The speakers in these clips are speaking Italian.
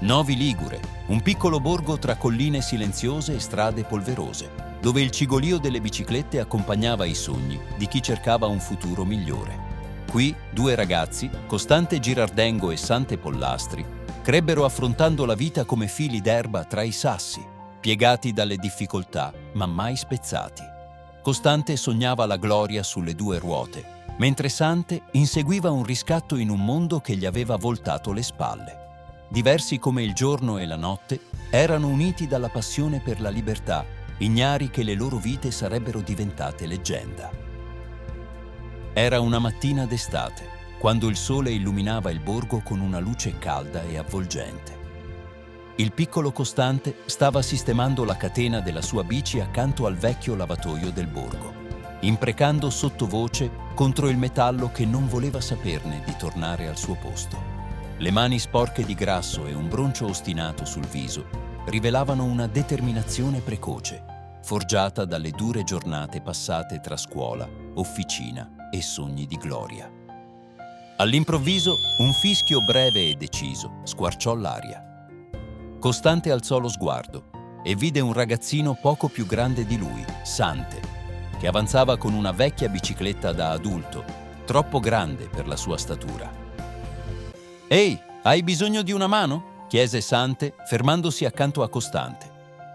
Novi Ligure, un piccolo borgo tra colline silenziose e strade polverose, dove il cigolio delle biciclette accompagnava i sogni di chi cercava un futuro migliore. Qui due ragazzi, Costante Girardengo e Sante Pollastri, crebbero affrontando la vita come fili d'erba tra i sassi, piegati dalle difficoltà ma mai spezzati. Costante sognava la gloria sulle due ruote, mentre Sante inseguiva un riscatto in un mondo che gli aveva voltato le spalle. Diversi come il giorno e la notte, erano uniti dalla passione per la libertà, ignari che le loro vite sarebbero diventate leggenda. Era una mattina d'estate, quando il sole illuminava il borgo con una luce calda e avvolgente. Il piccolo Costante stava sistemando la catena della sua bici accanto al vecchio lavatoio del borgo, imprecando sottovoce contro il metallo che non voleva saperne di tornare al suo posto. Le mani sporche di grasso e un broncio ostinato sul viso rivelavano una determinazione precoce, forgiata dalle dure giornate passate tra scuola, officina e sogni di gloria. All'improvviso, un fischio breve e deciso squarciò l'aria. Costante alzò lo sguardo e vide un ragazzino poco più grande di lui, Sante, che avanzava con una vecchia bicicletta da adulto, troppo grande per la sua statura. «Ehi, hai bisogno di una mano?» chiese Sante, fermandosi accanto a Costante.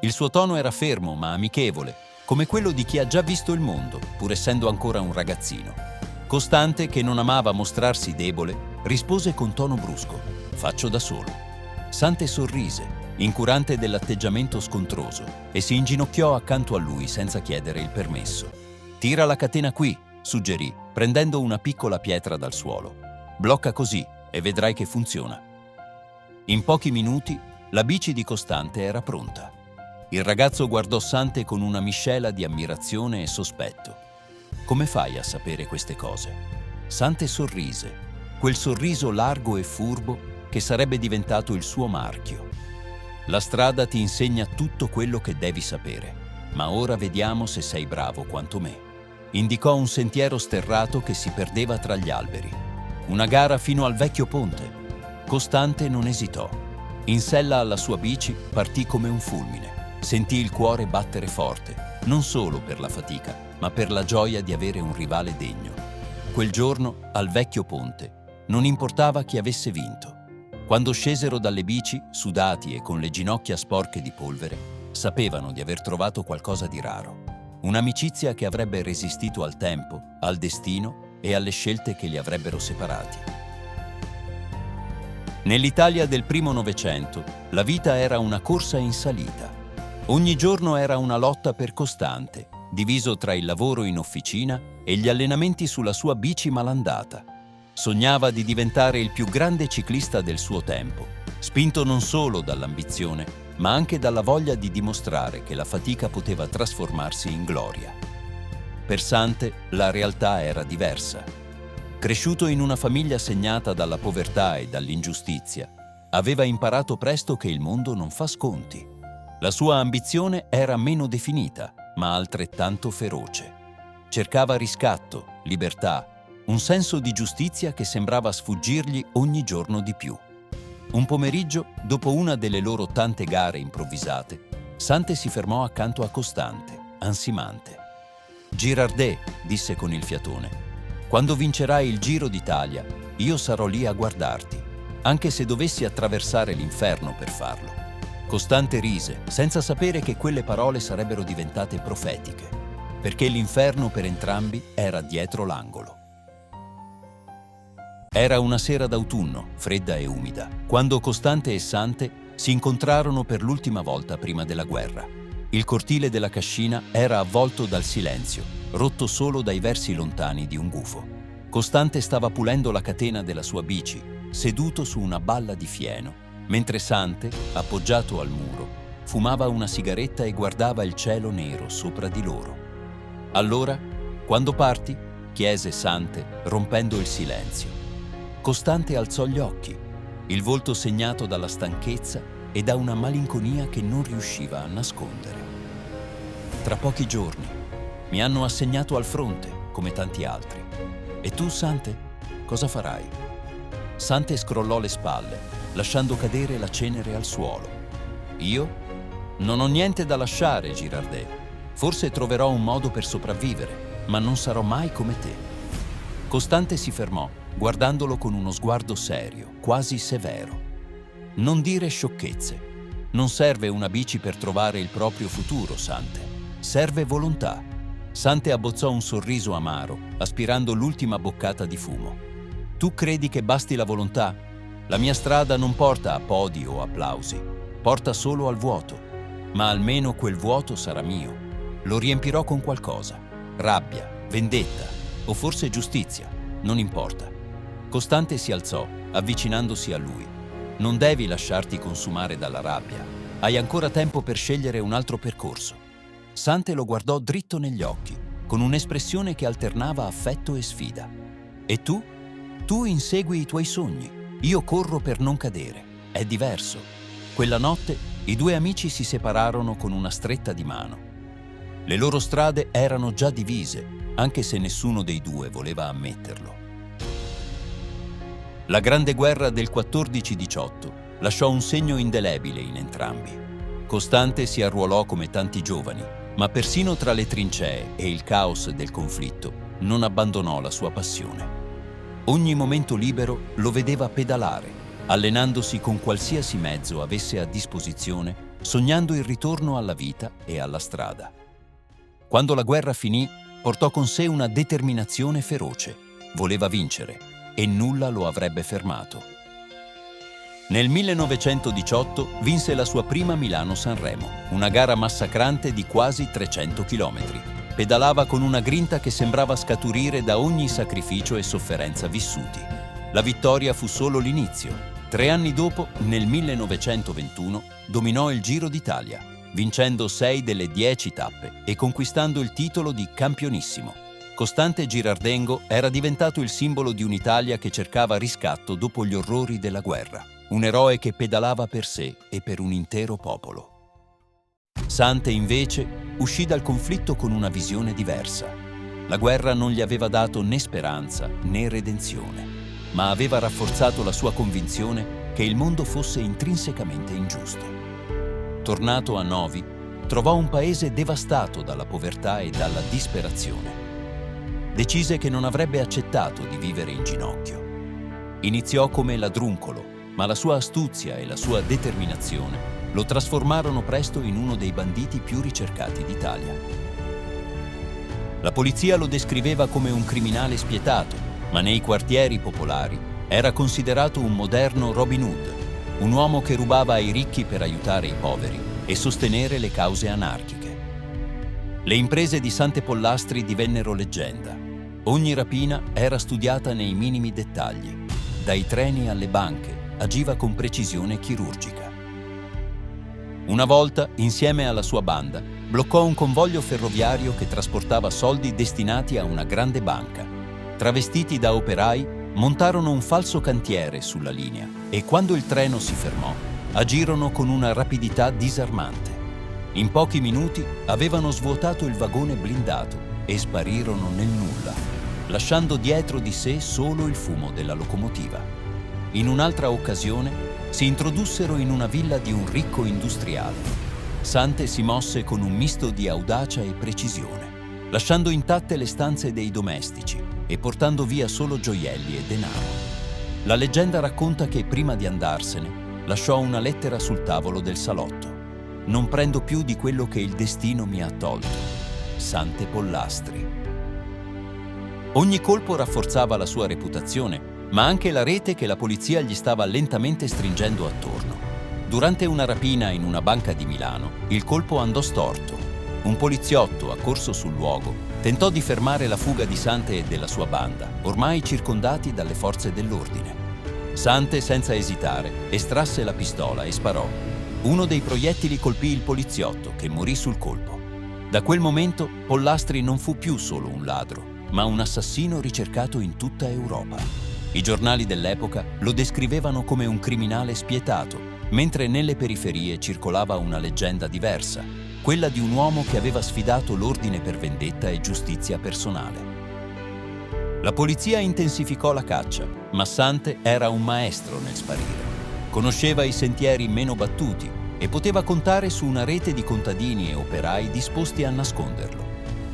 Il suo tono era fermo ma amichevole, come quello di chi ha già visto il mondo, pur essendo ancora un ragazzino. Costante, che non amava mostrarsi debole, rispose con tono brusco: «Faccio da solo». Sante sorrise, incurante dell'atteggiamento scontroso, e si inginocchiò accanto a lui senza chiedere il permesso. «Tira la catena qui», suggerì, prendendo una piccola pietra dal suolo. «Blocca così e vedrai che funziona». In pochi minuti la bici di Costante era pronta. Il ragazzo guardò Sante con una miscela di ammirazione e sospetto. «Come fai a sapere queste cose?» Sante sorrise, quel sorriso largo e furbo che sarebbe diventato il suo marchio. «La strada ti insegna tutto quello che devi sapere, ma ora vediamo se sei bravo quanto me». Indicò un sentiero sterrato che si perdeva tra gli alberi. «Una gara fino al vecchio ponte». Costante non esitò. In sella alla sua bici partì come un fulmine. Sentì il cuore battere forte, non solo per la fatica, ma per la gioia di avere un rivale degno. Quel giorno, al vecchio ponte, non importava chi avesse vinto. Quando scesero dalle bici, sudati e con le ginocchia sporche di polvere, sapevano di aver trovato qualcosa di raro. Un'amicizia che avrebbe resistito al tempo, al destino e alle scelte che li avrebbero separati. Nell'Italia del primo Novecento, la vita era una corsa in salita. Ogni giorno era una lotta per Costante, diviso tra il lavoro in officina e gli allenamenti sulla sua bici malandata. Sognava di diventare il più grande ciclista del suo tempo, spinto non solo dall'ambizione, ma anche dalla voglia di dimostrare che la fatica poteva trasformarsi in gloria. Per Sante la realtà era diversa. Cresciuto in una famiglia segnata dalla povertà e dall'ingiustizia, aveva imparato presto che il mondo non fa sconti. La sua ambizione era meno definita, ma altrettanto feroce. Cercava riscatto, libertà, un senso di giustizia che sembrava sfuggirgli ogni giorno di più. Un pomeriggio, dopo una delle loro tante gare improvvisate, Sante si fermò accanto a Costante, ansimante. «Girardet», disse con il fiatone, «quando vincerai il Giro d'Italia, io sarò lì a guardarti, anche se dovessi attraversare l'inferno per farlo». Costante rise, senza sapere che quelle parole sarebbero diventate profetiche, perché l'inferno per entrambi era dietro l'angolo. Era una sera d'autunno, fredda e umida, quando Costante e Sante si incontrarono per l'ultima volta prima della guerra. Il cortile della cascina era avvolto dal silenzio, rotto solo dai versi lontani di un gufo. Costante stava pulendo la catena della sua bici, seduto su una balla di fieno, mentre Sante, appoggiato al muro, fumava una sigaretta e guardava il cielo nero sopra di loro. «Allora, quando parti?» chiese Sante, rompendo il silenzio. Costante alzò gli occhi, il volto segnato dalla stanchezza e da una malinconia che non riusciva a nascondere. «Tra pochi giorni. Mi hanno assegnato al fronte, come tanti altri. E tu, Sante, cosa farai?» Sante scrollò le spalle, lasciando cadere la cenere al suolo. Io? Non ho niente da lasciare, Girardet. Forse troverò un modo per sopravvivere, ma non sarò mai come te. Costante si fermò, guardandolo con uno sguardo serio, quasi severo. Non dire sciocchezze. Non serve una bici per trovare il proprio futuro, Sante. Serve volontà. Sante abbozzò un sorriso amaro, aspirando l'ultima boccata di fumo. Tu credi che basti la volontà? La mia strada non porta a podi o applausi, porta solo al vuoto. Ma almeno quel vuoto sarà mio. Lo riempirò con qualcosa. Rabbia, vendetta o forse giustizia, non importa. Costante si alzò, avvicinandosi a lui. Non devi lasciarti consumare dalla rabbia. Hai ancora tempo per scegliere un altro percorso. Sante lo guardò dritto negli occhi, con un'espressione che alternava affetto e sfida. E tu? Tu insegui i tuoi sogni. Io corro per non cadere. È diverso. Quella notte i due amici si separarono con una stretta di mano. Le loro strade erano già divise, anche se nessuno dei due voleva ammetterlo. La Grande Guerra del 14-18 lasciò un segno indelebile in entrambi. Costante si arruolò come tanti giovani, ma persino tra le trincee e il caos del conflitto non abbandonò la sua passione. Ogni momento libero lo vedeva pedalare, allenandosi con qualsiasi mezzo avesse a disposizione, sognando il ritorno alla vita e alla strada. Quando la guerra finì, portò con sé una determinazione feroce. Voleva vincere e nulla lo avrebbe fermato. Nel 1918 vinse la sua prima Milano-Sanremo, una gara massacrante di quasi 300 chilometri. Pedalava con una grinta che sembrava scaturire da ogni sacrificio e sofferenza vissuti. La vittoria fu solo l'inizio. 3 anni dopo, nel 1921, dominò il Giro d'Italia, vincendo 6 delle 10 tappe e conquistando il titolo di campionissimo. Costante Girardengo era diventato il simbolo di un'Italia che cercava riscatto dopo gli orrori della guerra. Un eroe che pedalava per sé e per un intero popolo. Sante, invece, uscì dal conflitto con una visione diversa. La guerra non gli aveva dato né speranza né redenzione, ma aveva rafforzato la sua convinzione che il mondo fosse intrinsecamente ingiusto. Tornato a Novi, trovò un paese devastato dalla povertà e dalla disperazione. Decise che non avrebbe accettato di vivere in ginocchio. Iniziò come ladruncolo, ma la sua astuzia e la sua determinazione lo trasformarono presto in uno dei banditi più ricercati d'Italia. La polizia lo descriveva come un criminale spietato, ma nei quartieri popolari era considerato un moderno Robin Hood, un uomo che rubava ai ricchi per aiutare i poveri e sostenere le cause anarchiche. Le imprese di Sante Pollastri divennero leggenda. Ogni rapina era studiata nei minimi dettagli. Dai treni alle banche agiva con precisione chirurgica. Una volta, insieme alla sua banda, bloccò un convoglio ferroviario che trasportava soldi destinati a una grande banca. Travestiti da operai, montarono un falso cantiere sulla linea e quando il treno si fermò, agirono con una rapidità disarmante. In pochi minuti avevano svuotato il vagone blindato e sparirono nel nulla, lasciando dietro di sé solo il fumo della locomotiva. In un'altra occasione si introdussero in una villa di un ricco industriale. Sante si mosse con un misto di audacia e precisione, lasciando intatte le stanze dei domestici e portando via solo gioielli e denaro. La leggenda racconta che prima di andarsene lasciò una lettera sul tavolo del salotto. Non prendo più di quello che il destino mi ha tolto. Sante Pollastri. Ogni colpo rafforzava la sua reputazione, ma anche la rete che la polizia gli stava lentamente stringendo attorno. Durante una rapina in una banca di Milano, il colpo andò storto. Un poliziotto, accorso sul luogo, tentò di fermare la fuga di Sante e della sua banda, ormai circondati dalle forze dell'ordine. Sante, senza esitare, estrasse la pistola e sparò. Uno dei proiettili colpì il poliziotto, che morì sul colpo. Da quel momento, Pollastri non fu più solo un ladro, ma un assassino ricercato in tutta Europa. I giornali dell'epoca lo descrivevano come un criminale spietato, mentre nelle periferie circolava una leggenda diversa, quella di un uomo che aveva sfidato l'ordine per vendetta e giustizia personale. La polizia intensificò la caccia, ma Sante era un maestro nel sparire. Conosceva i sentieri meno battuti e poteva contare su una rete di contadini e operai disposti a nasconderlo.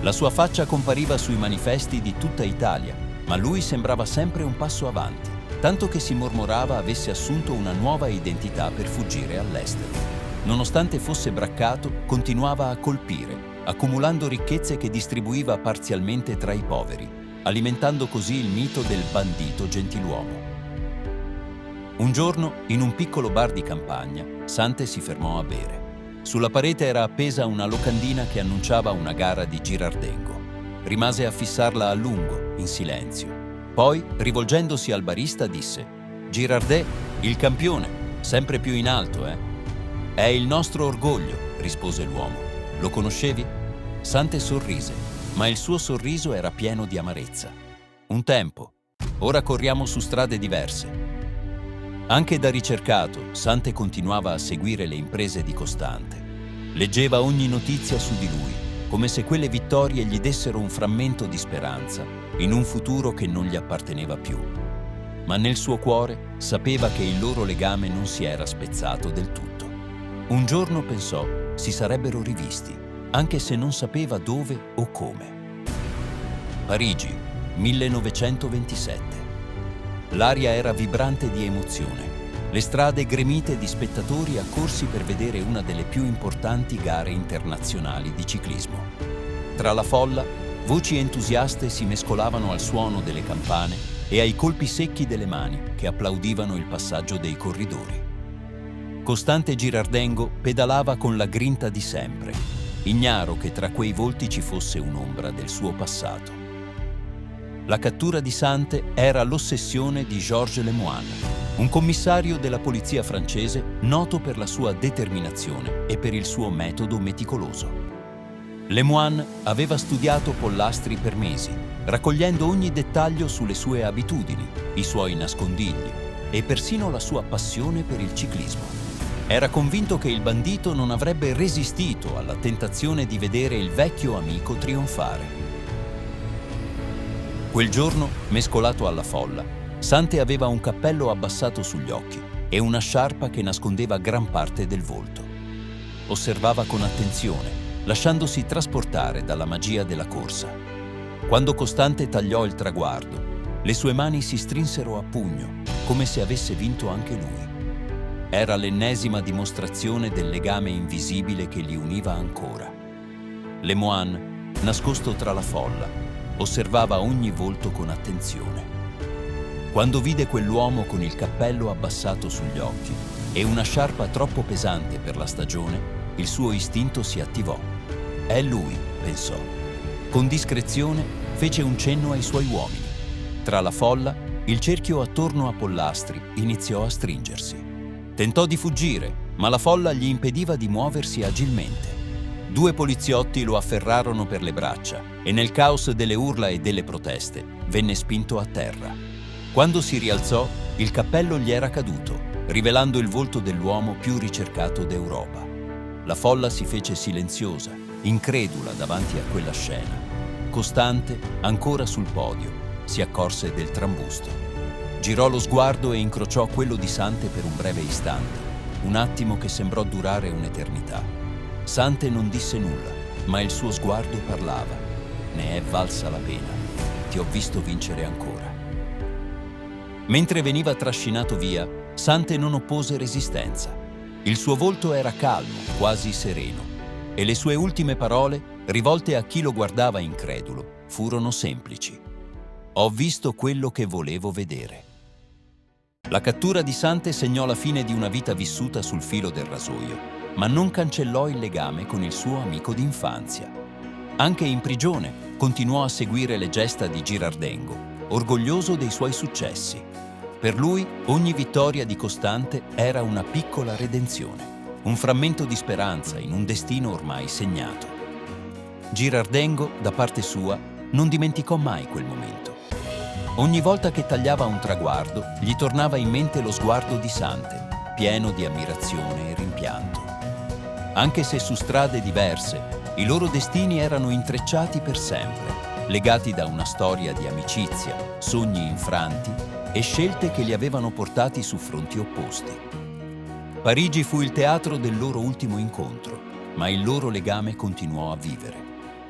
La sua faccia compariva sui manifesti di tutta Italia, ma lui sembrava sempre un passo avanti, tanto che si mormorava avesse assunto una nuova identità per fuggire all'estero. Nonostante fosse braccato, continuava a colpire, accumulando ricchezze che distribuiva parzialmente tra i poveri, alimentando così il mito del bandito gentiluomo. Un giorno, in un piccolo bar di campagna, Sante si fermò a bere. Sulla parete era appesa una locandina che annunciava una gara di girardengo. Rimase a fissarla a lungo, in silenzio. Poi, rivolgendosi al barista, disse: «Girardet, il campione, sempre più in alto, eh?» «È il nostro orgoglio», rispose l'uomo. «Lo conoscevi?» Sante sorrise, ma il suo sorriso era pieno di amarezza. «Un tempo. Ora corriamo su strade diverse». Anche da ricercato, Sante continuava a seguire le imprese di Costante. Leggeva ogni notizia su di lui, come se quelle vittorie gli dessero un frammento di speranza in un futuro che non gli apparteneva più. Ma nel suo cuore sapeva che il loro legame non si era spezzato del tutto. Un giorno pensò si sarebbero rivisti, anche se non sapeva dove o come. Parigi, 1927. L'aria era vibrante di emozione. Le strade gremite di spettatori accorsi per vedere una delle più importanti gare internazionali di ciclismo. Tra la folla, voci entusiaste si mescolavano al suono delle campane e ai colpi secchi delle mani che applaudivano il passaggio dei corridori. Costante Girardengo pedalava con la grinta di sempre, ignaro che tra quei volti ci fosse un'ombra del suo passato. La cattura di Sante era l'ossessione di Georges Lemoine, un commissario della polizia francese noto per la sua determinazione e per il suo metodo meticoloso. Lemoine aveva studiato Pollastri per mesi, raccogliendo ogni dettaglio sulle sue abitudini, i suoi nascondigli e persino la sua passione per il ciclismo. Era convinto che il bandito non avrebbe resistito alla tentazione di vedere il vecchio amico trionfare. Quel giorno, mescolato alla folla, Sante aveva un cappello abbassato sugli occhi e una sciarpa che nascondeva gran parte del volto. Osservava con attenzione, lasciandosi trasportare dalla magia della corsa. Quando Costante tagliò il traguardo, le sue mani si strinsero a pugno, come se avesse vinto anche lui. Era l'ennesima dimostrazione del legame invisibile che li univa ancora. Lemoine, nascosto tra la folla, osservava ogni volto con attenzione. Quando vide quell'uomo con il cappello abbassato sugli occhi e una sciarpa troppo pesante per la stagione, il suo istinto si attivò. «È lui», pensò. Con discrezione fece un cenno ai suoi uomini. Tra la folla, il cerchio attorno a Pollastri iniziò a stringersi. Tentò di fuggire, ma la folla gli impediva di muoversi agilmente. 2 poliziotti lo afferrarono per le braccia e nel caos delle urla e delle proteste venne spinto a terra. Quando si rialzò, il cappello gli era caduto, rivelando il volto dell'uomo più ricercato d'Europa. La folla si fece silenziosa, incredula davanti a quella scena. Costante, ancora sul podio, si accorse del trambusto. Girò lo sguardo e incrociò quello di Sante per un breve istante, un attimo che sembrò durare un'eternità. Sante non disse nulla, ma il suo sguardo parlava. Ne è valsa la pena. Ti ho visto vincere ancora. Mentre veniva trascinato via, Sante non oppose resistenza. Il suo volto era calmo, quasi sereno, e le sue ultime parole, rivolte a chi lo guardava incredulo, furono semplici. Ho visto quello che volevo vedere. La cattura di Sante segnò la fine di una vita vissuta sul filo del rasoio, ma non cancellò il legame con il suo amico d'infanzia. Anche in prigione continuò a seguire le gesta di Girardengo, orgoglioso dei suoi successi. Per lui ogni vittoria di Costante era una piccola redenzione, un frammento di speranza in un destino ormai segnato. Girardengo, da parte sua, non dimenticò mai quel momento. Ogni volta che tagliava un traguardo, gli tornava in mente lo sguardo di Sante, pieno di ammirazione e rimpianto. Anche se su strade diverse, i loro destini erano intrecciati per sempre, legati da una storia di amicizia, sogni infranti e scelte che li avevano portati su fronti opposti. Parigi fu il teatro del loro ultimo incontro, ma il loro legame continuò a vivere,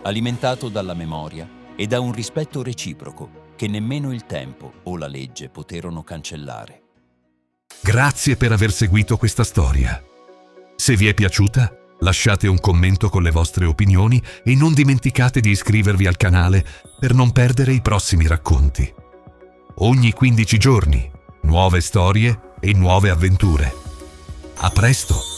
alimentato dalla memoria e da un rispetto reciproco che nemmeno il tempo o la legge poterono cancellare. Grazie per aver seguito questa storia. Se vi è piaciuta, lasciate un commento con le vostre opinioni e non dimenticate di iscrivervi al canale per non perdere i prossimi racconti. Ogni 15 giorni, nuove storie e nuove avventure. A presto!